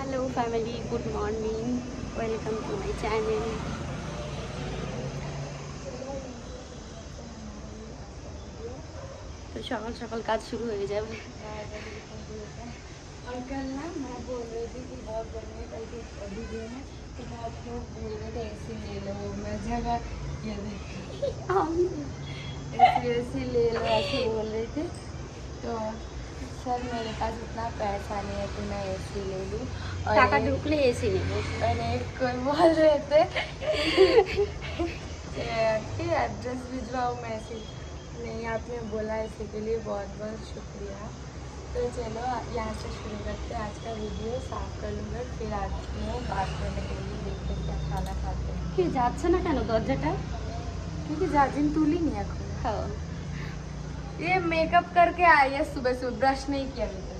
Hello family, good morning, welcome to my channel. तो सकाल सकाल काज शुरू हो जाए। और कल ना मैं बोल रही थी कि बहुत गर्मी है, कल की वीडियो में तो बहुत लोग बोल रहे थे एसी ले लो, मैं जगह ये एसी ले लो ऐसे बोल रहे थे। तो सर मेरे पास इतना पैसा नहीं है कि मैं एसी ले लूँ। टाका ढुकले एसी नहीं। और एक कोई बोल रहे थे कि एड्रेस भिजवाओ, मैं एसी नहीं, आपने बोला इसी के लिए बहुत बहुत शुक्रिया। तो चलो यहाँ से शुरू करते हैं आज का वीडियो। साफ कर लूँगा, फिर आती हूँ बात करने के लिए, देखते हैं क्या खाना खाते हैं। कि যাচ্ছে না কেন দরজাটা? क्योंकि जाजिन तुली नहीं এখন। हाँ, ये मेकअप करके आई है सुबह से, ब्रश नहीं किया अभी तक।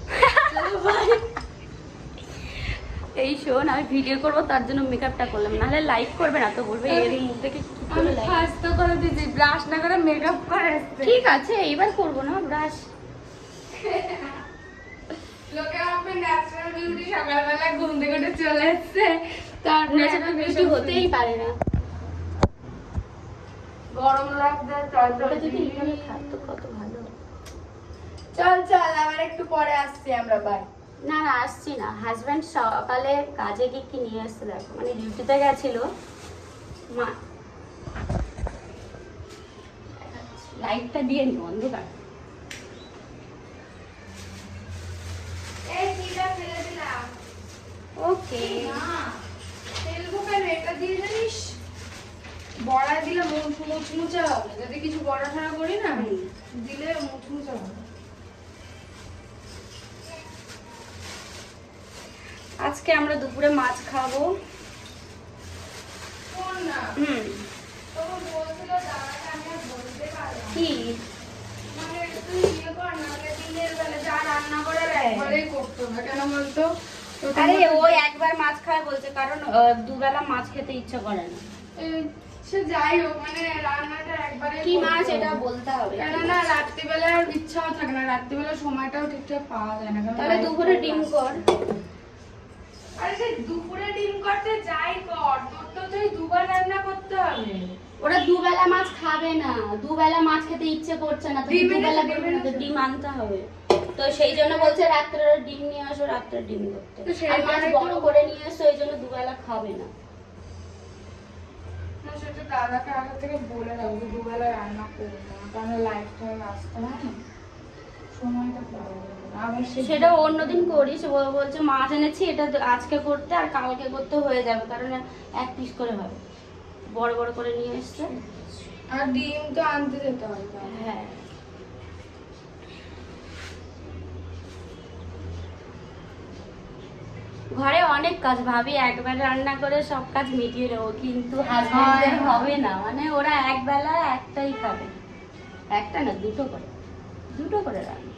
এই শোন, আমি ভিডিও করবো তার জন্য মেকআপটা করলাম, নাহলে লাইক করবে না তো বলবে এর মুখ থেকে কি করে লাইক। ফার্স্ট তো করে দিয়েছি, ব্রাশ না করে মেকআপ করে আসছে। ঠিক আছে, এইবার করবো না ব্রাশ। লোকে আপনি ন্যাচারাল বিউটি সকালবেলা ঘুম থেকে উঠে চলে এসছে, তার ন্যাচারাল বিউটি হতেই পারে না। গরম লাগছে, ওটা যদি এখানে থাকতো কত ভালো। চল চল আবার একটু পরে আসছি আমরা, বাই। না না, আসছি না। হাজব্যান্ড সকালে কাজে গিয়ে কি নিয়ে আসতে দেখো, মানে ডিউটিতে গেছিল মা। লাইটটা দিয়ে নি, অন্ধকার। এই কিটা ফেলে দিলাম। ওকে, না ফেলবো কেন, এটা দিয়ে জানিস বড়া দিলে মুচমুচে হবে। যদি কিছু বড়া ঠাড়া করি না দিলে মুচমুচে হবে। আজকে আমরা দুপুরে মাছ খাবো। শোন না, হুম, তখন বলছিল দাদাকে আমি আর বলতে পারলাম কি? মানে তুই ইয়ে কর না, মানে দিনের বেলা যা রান্না করার একবারেই করতে হবে, কেন বলতো? আরে ও একবার মাছ খায় বলছে, কারণ দুবেলা মাছ খেতে ইচ্ছা করে না। সে যাই হোক, মানে রান্নাটা একবারে কি মাছ এটা বলতে হবে। কেননা রাত্রিবেলা আর ইচ্ছাও থাকে না, রাত্রিবেলা সময়টাও ঠিকঠাক পাওয়া যায় না। তাহলে দুপুরে ডিম কর। আরে সে দুপুরে ডিম করতে যাই কর, তোর তো তুই দুবার রান্না করতে হবে। ওরা দুবেলা মাছ খাবে না, দুবেলা মাছ খেতে ইচ্ছে করছে না, তো দুবেলা করবে না, তো ডিম আনতে হবে। তো সেই জন্য বলছে রাত্রে ডিম নিয়ে আসো, রাত্রে ডিম করতে। আর মাছ বড় করে নিয়ে এসো, এই জন্য দুবেলা খাবে না। সেটা দাদাকে আগে থেকে বলে রাখবো, দুবেলা রান্না করবো না, কারণ লাইফ টাইম আসতে হয় না, সময়টা পাওয়া যাবে না। আবার সেটা অন্যদিন করিস। ও বলছে মাছ এনেছি, এটা আজকে করতে আর কালকে করতে হয়ে যাবে, কারণ এক পিস করে হবে, বড় বড় করে নিয়ে এসছে। আর ডিম তো আনতে যেতে হবে। হ্যাঁ, ঘরে অনেক কাজ, ভাবি একবার রান্না করে সব কাজ মিটিয়ে দেবো, কিন্তু হাজবেন্ডের হবে না, মানে ওরা এক বেলা একটাই খাবে, একটা না দুটো করে রান্না।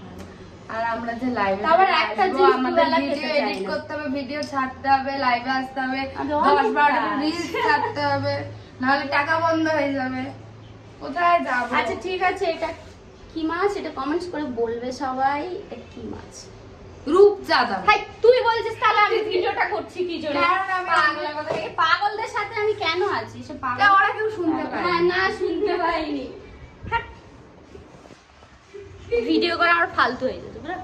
আর আমরা যে লাইভে আবার একটা জিনিস আমাদের দুবেলা ভিডিও খেতে চাই এডিট না। করতে হবে, ভিডিও ছাড়তে হবে, লাইভে আসতে হবে, আরে অনেক 10-12টা কাজ। রিলস ছাড়তে হবে, নাহলে টাকা বন্ধ হয়ে যাবে। কোথায় যাব? আচ্ছা ঠিক আছে, এটা কি মাছ এটা কমেন্টস করে বলবে সবাই, এটা কি মাছ। রূপচাঁদা। ভাই তুই বলছিস, তাহলে আমি ভিডিওটা করছি কি জন্য? কারণ আমি পাগলের কথা, এই পাগলদের সাথে আমি কেন আছি? সে পাগল, ওরা কেউ শুনতে পায় হ্যাঁ, না শুনতে পাইনি। ভিডিও করা আমার ফালতু হয়ে যেত, বুঝলো?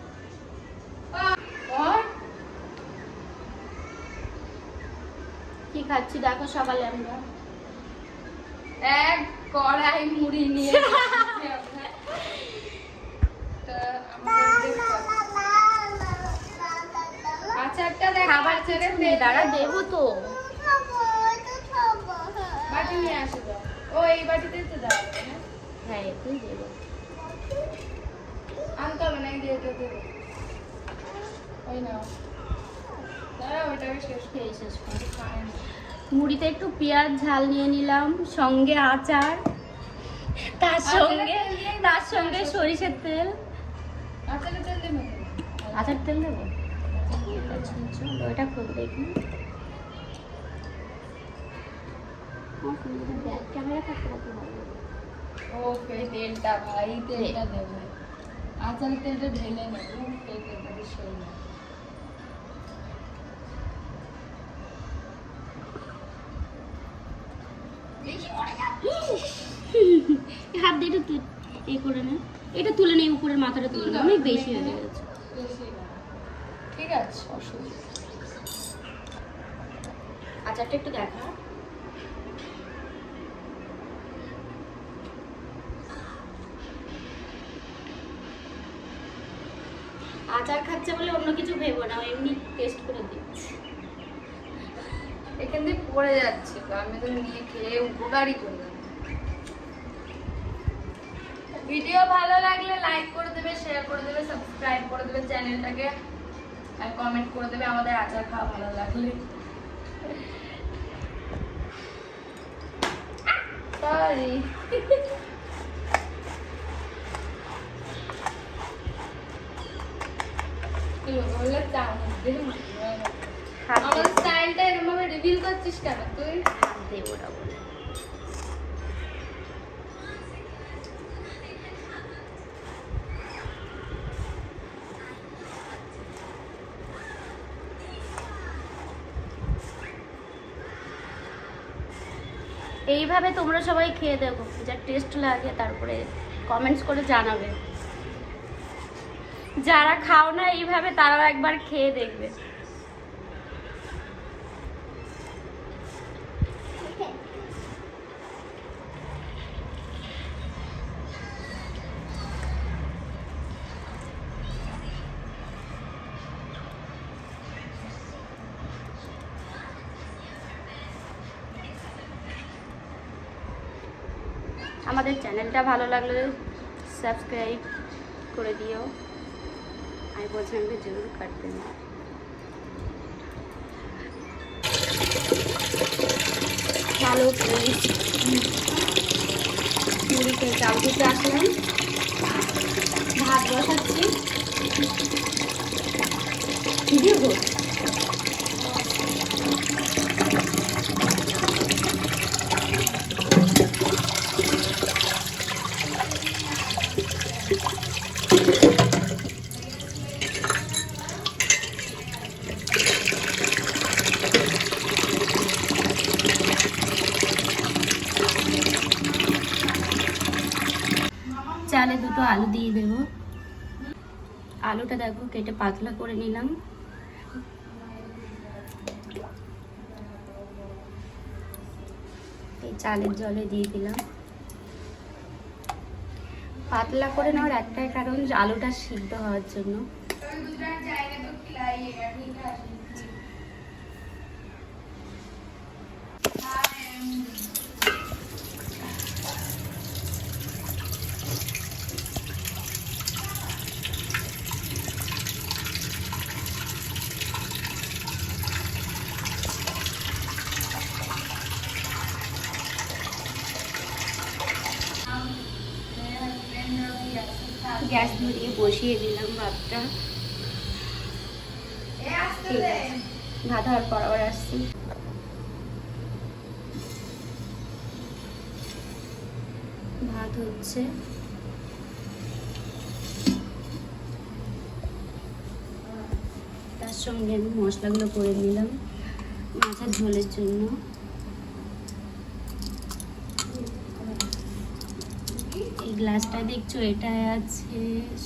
কি খাচ্ছি দেখো সকালে আমরা, এক কড়াই মুড়ি নিয়ে আচারটা দেখ, খাবার ছেড়ে দাঁড়া দেবো তো। বাটি নিয়ে আসো তো। ও এই বাটিতে তো দাও। হ্যাঁ এতেই দেবো। আনতে হবে না, দিয়ে তো দেবো। ওই নাও, দাঁড়া ওইটাকে শেষ খেয়ে শেষ করে মুড়িতে একটু পেঁয়াজ ঝাল নিয়ে নিলাম, সঙ্গে আচার, তার সঙ্গে সরিষার তেল। আচারের তেল দেবো? আচার তেল দেবো, ওইটা খুব দেখি। ব্যাক ক্যামেরা থাকতে কত ভালো। ওকে তেলটা, ভাই তেলটা দেবো, আচারের তেলটা ঢেলে নেবো, এই তেলটা সেই না। এই করে নে, এটা তুলে নেই, উপরের মাথাটা তুলে নে, অনেক বেশি হয়ে গেছে। ঠিক আছে, অসুবিধা। আচারটা একটু দেখা। আচার খাচ্ছে বলে অন্য কিছু ভেবো না, এমনি টেস্ট করে দিচ্ছি। এখান থেকে পড়ে যাচ্ছে তো, আমি তো নিয়ে খেয়ে উপকারই করলাম। ভিডিও ভালো লাগলে লাইক করে দেবে, শেয়ার করে দেবে, সাবস্ক্রাইব করে দেবে চ্যানেলটাকে, আর কমেন্ট করে দেবে আমাদের আচার খাওয়া ভালো লাগলে। সরি। আমার স্টাইলটা এরকম ভাবে রিভিল করছিস কেন তুই? হাত দিয়ে ওটা বলে। এইভাবে তোমরা সবাই খেয়ে দেখো, যা টেস্ট লাগে, তারপরে কমেন্টস করে জানাবে। যারা খাও না এইভাবে তারাও একবার খেয়ে দেখবে। আমাদের চ্যানেলটা ভালো লাগলে সাবস্ক্রাইব করে দিও, আর পছন্দ জরুর করতে না। ভালো প্লিজ মুড়িতে চাল দিতে আসলাম, ভাত বসাচ্ছি। ভিডিও কর। চালে দুটো আলু দিয়ে দেবো। আলুটা দেখো কেটে পাতলা করে নিলাম। এই চালের জলে দিয়ে দিলাম। পাতলা করে নেওয়ার একটাই কারণ, আলুটা সিদ্ধ হওয়ার জন্য। গ্যাস ধরিয়ে বসিয়ে দিলাম ভাতটা। ভাত হওয়ার পর আবার আসছি। ভাত হচ্ছে, তার সঙ্গে আমি মশলাগুলো করে নিলাম মাছের ঝোলের জন্য। এই গ্লাসটা দেখছো, এটায় আছে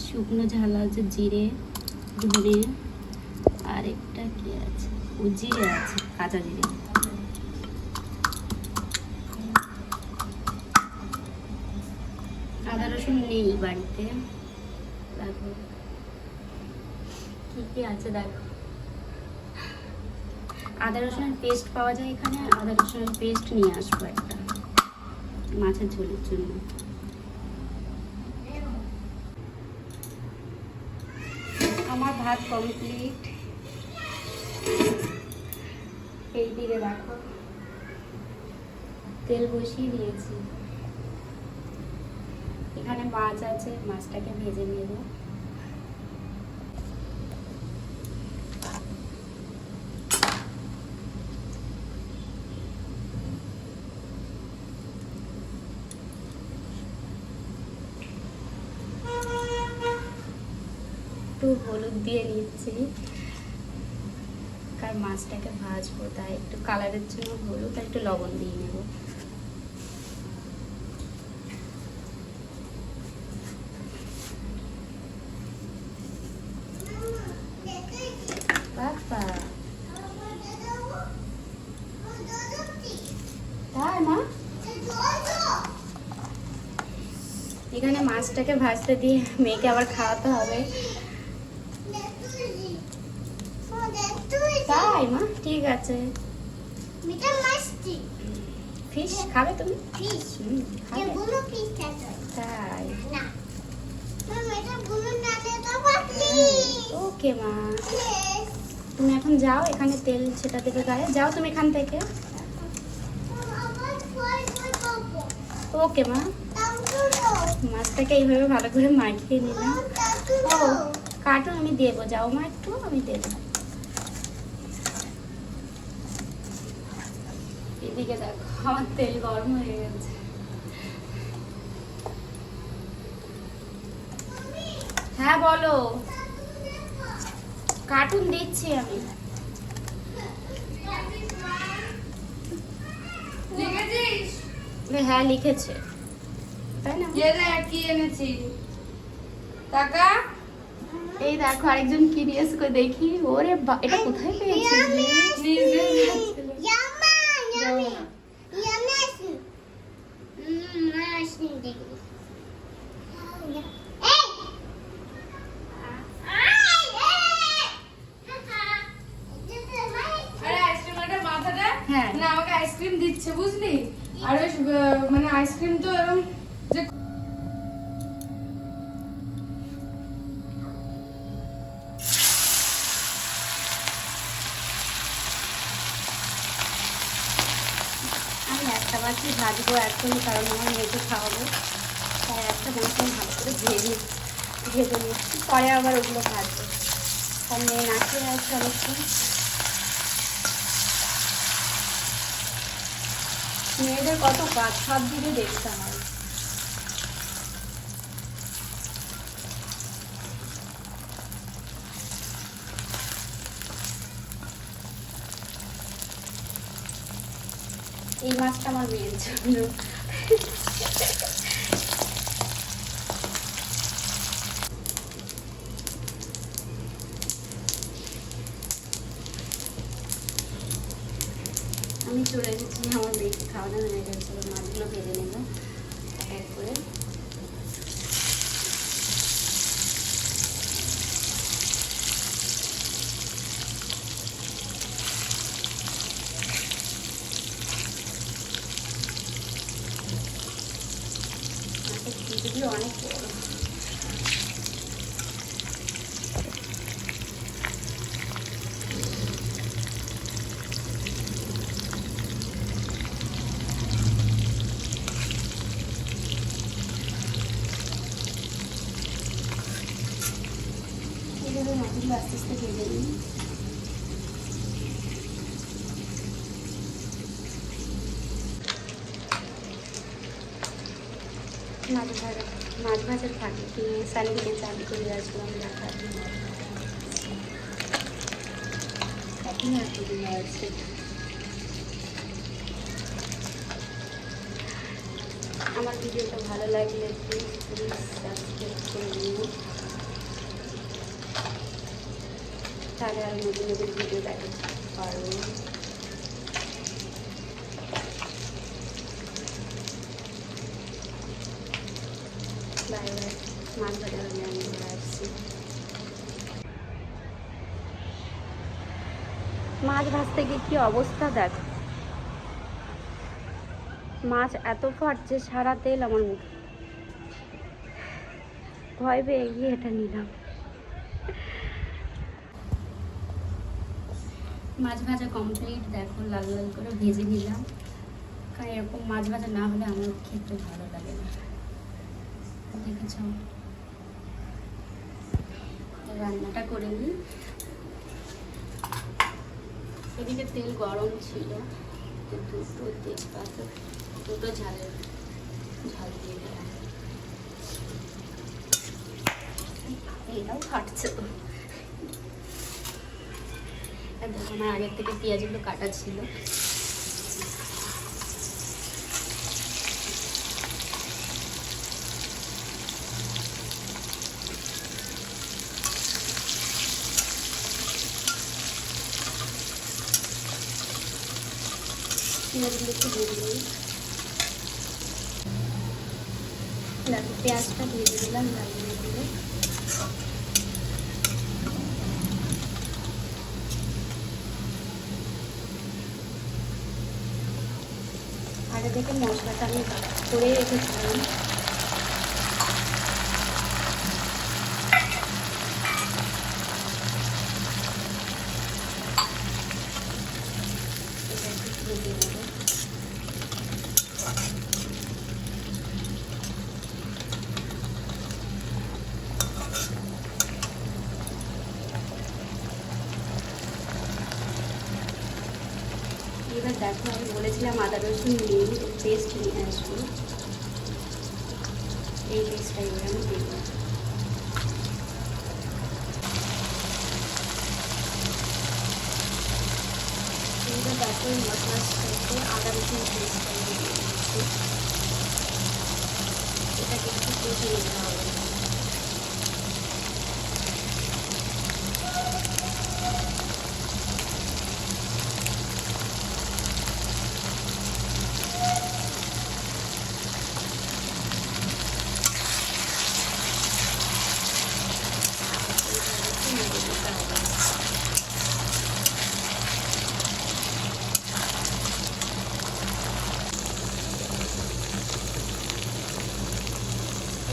শুকনো ঝাল, আছে জিরে, ধনে, আর একটা কি আছে, ও জিরে আছে, কাঁচা জিরে। আদা রসুন নেই বাড়িতে, দেখো কি কি আছে দেখো। আদা রসুনের পেস্ট পাওয়া যায় এখানে, আদা রসুনের পেস্ট নিয়ে আসবো একটা মাছের ঝোলের জন্য। আমার ভাত কমপ্লিট। এই দিকে দেখো তেল বসিয়ে দিয়েছি, এখানে মাছ আছে, মাছটাকে ভেজে নেব। একটু হলুদ দিয়ে নিচ্ছি, কারণ মাছটাকে ভাজবো, তাই একটু কালারের জন্য হলুদ আর একটু লবণ দিয়ে নেব। মাছটাকে ভাজতে দিয়ে মেয়েকে আবার খাওয়াতে হবে। তাই মা, ঠিক আছে। ফিশ খাবে তুমি? তাই ওকে মা, তুমি এখন যাও, এখানে তেল সেটা দেবে গায়ে, যাও তুমি এখান থেকে। ওকে মা। মাছটাকে এইভাবে ভালো করে মাখিয়ে নিলাম। ও কার্টুন আমি দেবো, যাও মা, একটু আমি দেবো। এদিকে দেখো আমার তেল গরম হয়ে গেছে। হ্যাঁ বলো। কার্টুন দিচ্ছি আমি। হ্যাঁ লিখেছে, তাই না? কি এনেছি টাকা? এই দেখো আরেকজন কি নিয়েছে কই দেখি। ওরে এটা কোথায় পেয়েছিস? হ্যাঁ মানে আমাকে আইসক্রিম দিচ্ছে বুঝলি, আর ওই মানে আইসক্রিম তো এরকম যে আমি একটা মাছই ভাজবো এখন, কারণ আমার মেয়েকে খাওয়াবো, তাই একটা মাছ আমি ভালো করে ভেজে নিচ্ছি, পরে আবার ওগুলো ভাজবো, আর মেয়ে না খেয়ে আছে অনেকক্ষণ। মেয়েদের কত কাজ সব দিকে দেখতে হয়। এই মাছটা আমার মেয়ের জন্য। আমি চলে এসেছি, আমার মেয়েকে খাওয়ানো হয়ে গেছে, মাছগুলো ভেজে নেব এক এক করে। মাছের পিসগুলো অনেক বড়। এইভাবে মাছগুলো আস্তে আস্তে ভেজে নিই। মাছ ভাজার থাকে কি সানবিকে চালু করে আসলাম রাখার এখন এতদিন আছে। আমার ভিডিওটা ভালো লাগলে প্লিজ সাবস্ক্রাইব করে নিও, তাহলে আর নতুন নতুন ভিডিও দেখতে পারবো। Bye bye. মাছ ভাজা হলে আমি চলে আসছি। মাছ ভাজতে গিয়ে কি অবস্থা দেখ, মাছ এত ফাটছে, সারা তেল আমার মুখে। ভয় পেয়ে গিয়ে এটা নিলাম। মাছ ভাজা কমপ্লিট, দেখো লাল লাল করে ভেজে নিলাম, কারণ এরকম মাছ ভাজা না হলে আমার খেতে ভালো লাগে না। দেখেছ, রান্নাটা করে নিই। এদিকে তেল গরম ছিল, দুটো তেজপাতা, দুটো ঝাল দিয়ে দিলাম। এটাও ফাটছে তো। আর দেখো আমার আগের থেকে পেঁয়াজগুলো কাটা ছিল। পেঁয়াজগুলো একটু ভেজে নিই। দেখো পেঁয়াজটা ভেজে দিলাম লাগিয়ে দিয়ে। আগে থেকে মশলাটা আমি করে রেখেছিলাম। এবার দেখো আমি বলেছিলাম আদা রসুন নিয়ে পেস্ট নিয়ে আসবো, এই পেস্টটা এবার আমি দেবো। এবার দেখো এই মশলার সাথে আদা রসুন পেস্টটা দিয়ে দিচ্ছি, এটাকে একটু কষে নিতে হবে।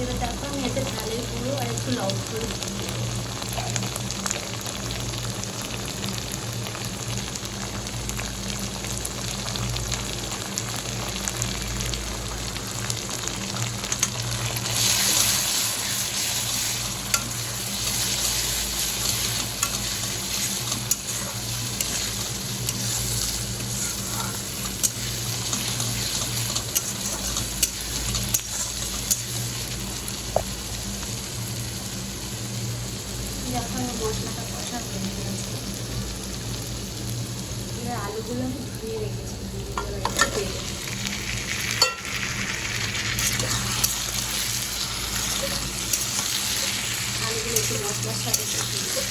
এবার দেখো আমি এতে ঝালের গুঁড়ো আর একটু লবণ গুঁড়ো যখন মশলাটা কষা হয়ে গেছে, এবার আলুগুলো আমি ধুয়ে রেখেছি, আলুগুলো একটু মশলার সাথে কষিয়ে দেবো।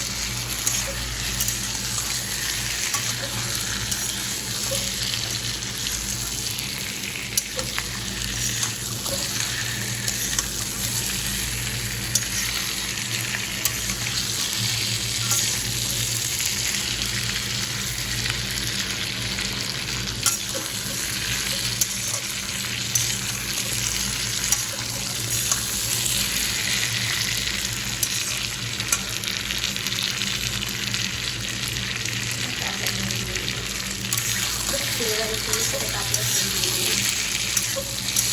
ফ্লেভারের জন্য সেটা কাঁচা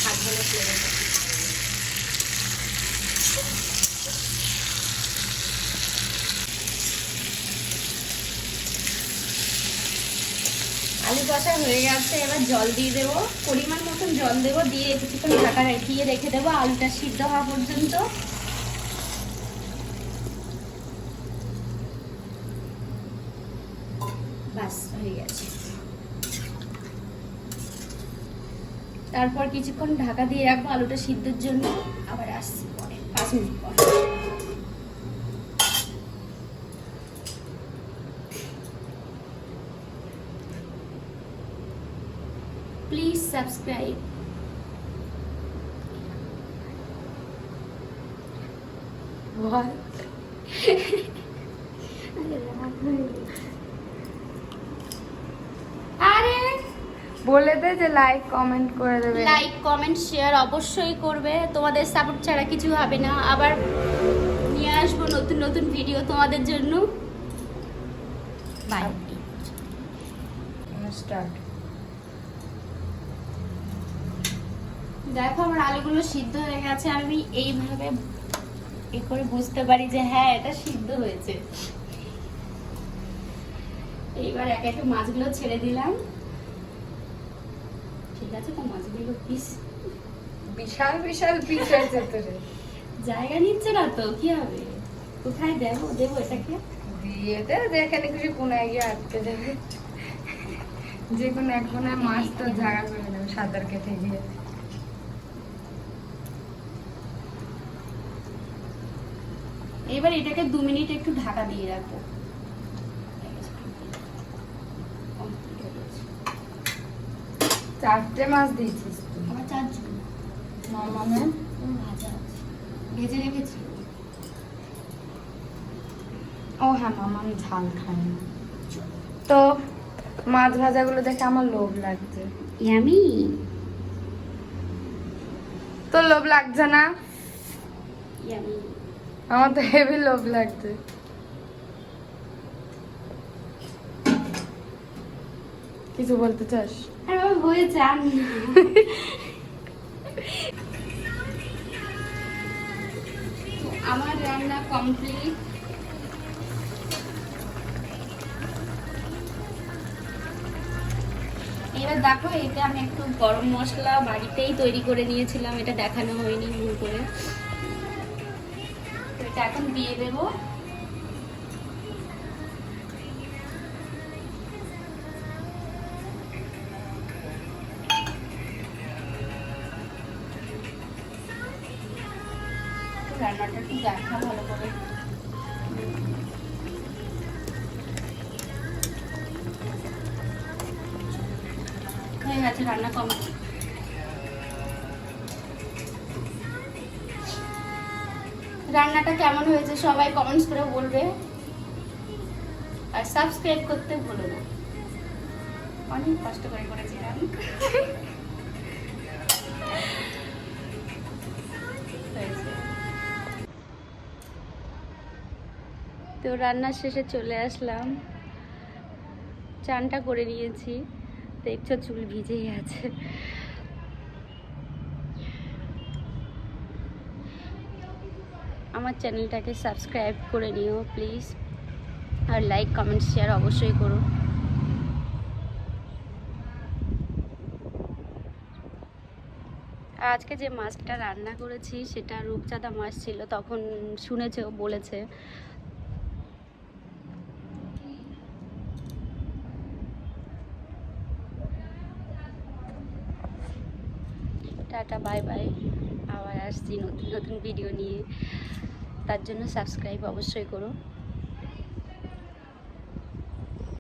হাত ধরে ফ্লেভারটা। আলু কষা হয়ে গেছে, এবার জল দিয়ে দেবো, পরিমাণ মতন জল দেবো, দিয়ে কিছুক্ষণ ঢাকা দিয়ে রেখে দেবো আলুটা সিদ্ধ হওয়া পর্যন্ত। বাস হয়ে গেছে। তারপর কিছুক্ষণ ঢাকা দিয়ে রাখবো আলুটা সিদ্ধের জন্য, আবার আসছি পরে 5 মিনিট পর। Please subscribe. আরে বলে দে যে লাইক কমেন্ট করে দেবে। লাইক কমেন্ট শেয়ার অবশ্যই করবে, তোমাদের সাপোর্ট ছাড়া কিছু হবে না। আবার নিয়ে আসবো নতুন নতুন ভিডিও তোমাদের জন্য। বাই। স্টার্ট। দেখো আমার আলুগুলো সিদ্ধ হয়ে গেছে, আমি এইভাবে এ করে বুঝতে পারি যে হ্যাঁ এটা সিদ্ধ হয়েছে। এইবার এক একটা মাছগুলো ছেড়ে দিলাম। ঠিক আছে, তো মাছগুলো পিস বিশাল বিশাল পিস আছে তোরে। জায়গা নিচ্ছে না তো, কি হবে? কোথায় দেবো এটাকে? দিয়ে দে, যেখানে কিছু কোনায় গিয়ে আটকে যাবে। যে কোনো এক কোনায় মাছ তো জায়গা করে দেবে সাঁতার কেটে গিয়ে। এবার এটাকে 2 মিনিট একটু ঢাকা দিয়ে রাখবো। 4টে মাছ দিয়েছিস তুই। আমার 4 জন। মামামে ভাজা ভেজে রেখেছি। ও হ্যাঁ মামা আমি ঝাল খাই না। তো মাছ ভাজাগুলো দেখে আমার লোভ লাগছে। ইয়ামি। তো লোভ লাগছে না? ইয়ামি। আমার তো হেভি লোভ লাগছে। কিছু বলতে চাস? আর আমার হয়েছে আমি আমার রান্না কমপ্লিট। এবার দেখো, এটা আমি একটু গরম মশলা বাড়িতেই তৈরি করে নিয়েছিলাম, এটা দেখানো হয়নি ভুল করে। তো এটা এখন দিয়ে দেবো। রান্নাটা একটু দেখা ভালো করে। হয়ে গেছে রান্না কমপ্লিট। রান্নাটা কেমন হয়েছে সবাই কমেন্টস করে বলবে, আর সাবস্ক্রাইব করতে ভুলো না। অনেক কষ্ট করে করেছিলাম। তো রান্নার শেষে চলে আসলাম, চানটা করে নিয়েছি, দেখছো চুল ভিজেই আছে। আমার চ্যানেলটাকে সাবস্ক্রাইব করে নিও প্লিজ, আর লাইক কমেন্ট শেয়ার অবশ্যই করো। আজকে যে মাছটা রান্না করেছি সেটা রূপচাঁদা মাছ ছিল, তখন শুনেছে ও বলেছে। টাটা বাই বাই, আবার আসছি নতুন নতুন ভিডিও নিয়ে, তার জন্য সাবস্ক্রাইব অবশ্যই করো।